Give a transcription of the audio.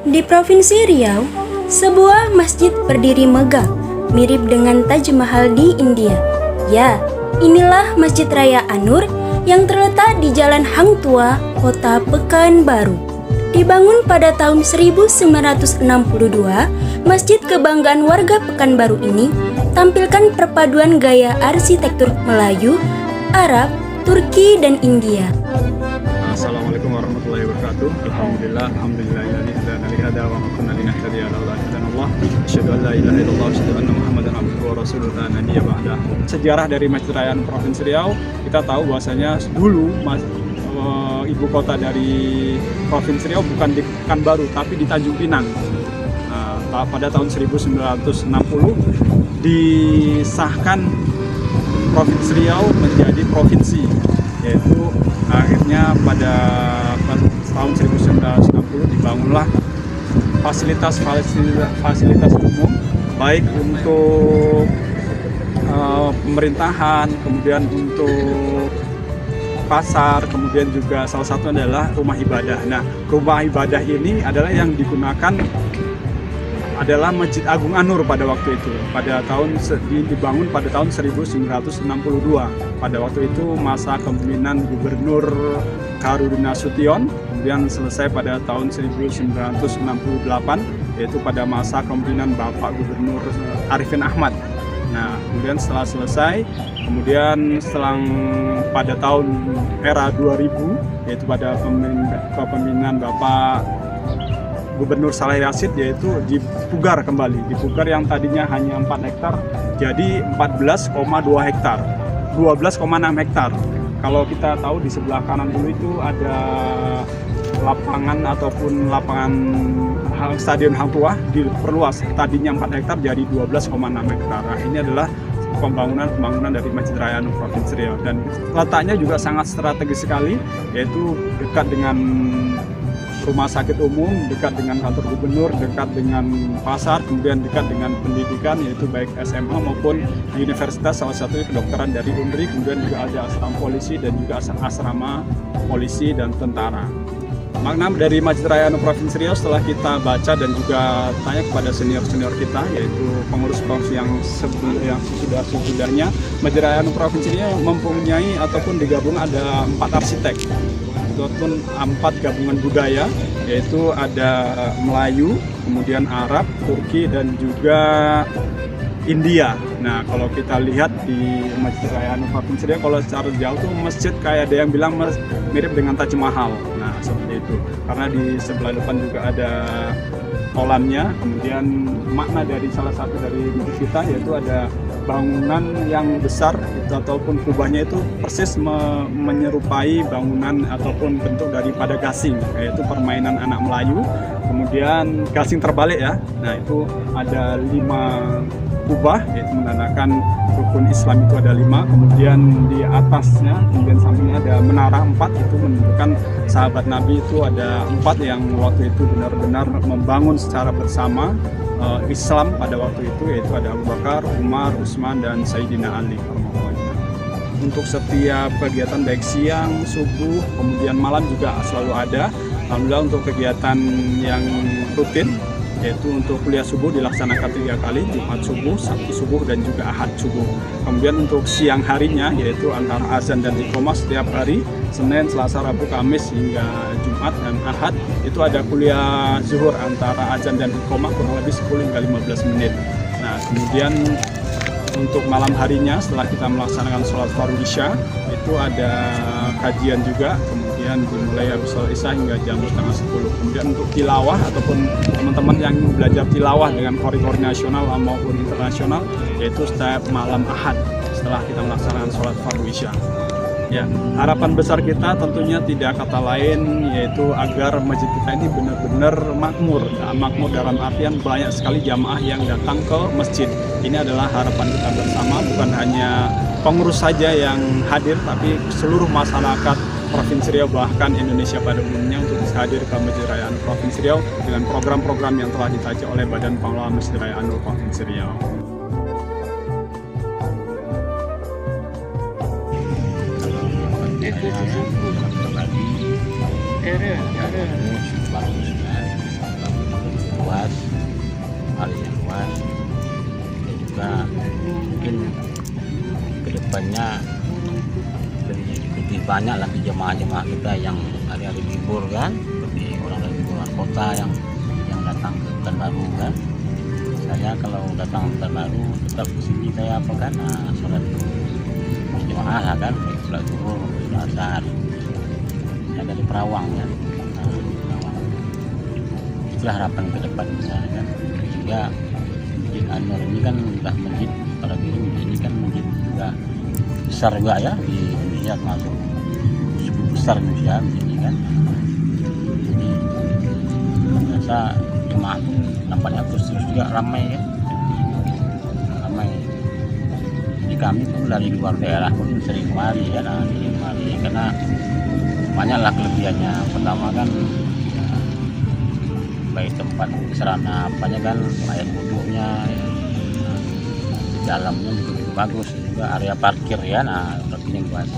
Di Provinsi Riau, sebuah masjid berdiri megah, mirip dengan Taj Mahal di India. Ya, inilah Masjid Raya An-Nur yang terletak di Jalan Hang Tuah, Kota Pekanbaru. Dibangun pada tahun 1962, Masjid Kebanggaan warga Pekanbaru ini tampilkan perpaduan gaya arsitektur Melayu, Arab, Turki, dan India. Assalamualaikum warahmatullahi wabarakatuh. Alhamdulillah hadana li hada wa ma kunna linahtadiya laula an hadana Allah. Asyhadu an la ilaha illallah wa asyhadu anna Muhammadan abduhu wa rasuluhu la nabiyya ba'dah. Sejarah dari Masjid Raya An-Nur Provinsi Riau, kita tahu bahwasanya dulu ibu kota dari Provinsi Riau bukan di Pekanbaru tapi di Tanjung Pinang. Pada tahun 1960 disahkan Provinsi Riau menjadi provinsi, yaitu akhirnya pada tahun 1960 dibangunlah fasilitas umum, baik untuk pemerintahan, kemudian untuk pasar, kemudian juga salah satu adalah rumah ibadah. Nah, rumah ibadah ini adalah yang digunakan adalah Masjid Agung An-Nur pada waktu itu. Dibangun pada tahun 1962. Pada waktu itu masa kepemimpinan Gubernur Harudin Nasution, kemudian selesai pada tahun 1968, yaitu pada masa kepemimpinan Bapak Gubernur Arifin Ahmad. Nah, kemudian setelah selesai, kemudian pada tahun era 2000, yaitu pada kepemimpinan Bapak Gubernur Saleh Rashid, yaitu dipugar kembali. Dipugar yang tadinya hanya 4 hektar jadi 14,2 hektar, 12,6 hektar. Kalau kita tahu di sebelah kanan dulu itu ada lapangan Stadion Hang Tuah diperluas, tadinya 4 hektar jadi 12,6 hektar. Nah, ini adalah pembangunan dari Masjid Raya An-Nur Provinsi Riau, dan letaknya juga sangat strategis sekali, yaitu dekat dengan rumah sakit umum, dekat dengan kantor gubernur, dekat dengan pasar, kemudian dekat dengan pendidikan, yaitu baik SMA maupun universitas, salah satunya kedokteran dari UNRI, kemudian juga ada asrama polisi dan juga asrama polisi dan tentara. Makna dari Masjid Raya An-Nur Provinsi Riau setelah kita baca dan juga tanya kepada senior-senior kita, yaitu pengurus-pengurus yang sudahnya, Masjid Raya An-Nur Provinsi Riau mempunyai ataupun digabung ada 4 arsitek ataupun 4 gabungan budaya, yaitu ada Melayu, kemudian Arab, Turki, dan juga India. Nah, kalau kita lihat di Masjid Raya An-Nur Provinsi Riau, kalau secara jauh tuh masjid kayak ada yang bilang mirip dengan Taj Mahal. Nah, seperti itu. Karena di sebelah depan juga ada kolamnya. Kemudian makna dari salah satu dari masjid kita yaitu ada bangunan yang besar ataupun kubahnya itu persis menyerupai bangunan ataupun bentuk daripada gasing, yaitu permainan anak Melayu. Kemudian gasing terbalik ya. Nah, itu ada 5 kubah, yaitu menandakan rukun Islam itu ada 5. Kemudian di atasnya, kemudian sampingnya ada menara 4, itu menunjukkan sahabat Nabi itu ada 4 yang waktu itu benar-benar membangun secara bersama Islam pada waktu itu, yaitu ada Abu Bakar, Umar, Utsman, dan Sayyidina Ali. Untuk setiap kegiatan baik siang, subuh, kemudian malam juga selalu ada. Alhamdulillah untuk kegiatan yang rutin, yaitu untuk kuliah subuh dilaksanakan 3 kali, Jumat subuh, Sabtu subuh, dan juga Ahad subuh. Kemudian untuk siang harinya, yaitu antara azan dan iqomah setiap hari, Senin, Selasa, Rabu, Kamis, hingga Jumat dan Ahad, itu ada kuliah zuhur antara azan dan iqomah kurang lebih 10 hingga 15 menit. Nah, kemudian untuk malam harinya setelah kita melaksanakan sholat fardu isya, itu ada kajian juga, kemudian dimulai habis sholat isya hingga jam 9:30. Kemudian untuk tilawah ataupun teman-teman yang belajar tilawah dengan koridor nasional maupun internasional, yaitu setiap malam Ahad setelah kita melaksanakan sholat fardu isya. Ya, harapan besar kita tentunya tidak kata lain, yaitu agar masjid kita ini benar-benar makmur. Nah, makmur dalam artian banyak sekali jamaah yang datang ke masjid. Ini adalah harapan kita bersama, bukan hanya pengurus saja yang hadir, tapi seluruh masyarakat Provinsi Riau, bahkan Indonesia pada umumnya, untuk bisa hadir ke Masjid Raya An-Nur Provinsi Riau dengan program-program yang telah ditaja oleh Badan Pengelola Masjid Raya An-Nur Provinsi Riau. luas, areanya luas. Dan juga mungkin kedepannya lebih banyak lagi jemaah-jemaah kita yang hari-hari libur kan, seperti orang dari luar kota yang datang ke Pekanbaru kan. Saya kalau datang ke Pekanbaru tetap ke sini saya apa kan, sholat jemaah lah kan, baik sholat zuhur maupun sholat asar. Saya dari Perawang ya. Perawang. Itulah harapan ke depannya kan. Sehingga Masjid An-Nur ini kan sudah masjid, apalagi ini kan masjid juga besar juga ya di Indonesia, termasuk cukup besar Indonesia di sini kan. Jadi biasa jemaah pun nampaknya terus juga ramai kan, ramai. Jadi kami pun dari luar daerah pun sering kemari ya, sering kemari karena banyaklah kelebihannya. Pertama kan baik tempat sarana apanya kan, air wudhunya ya. Dalamnya juga bagus, juga area parkir ya, parkirnya luas.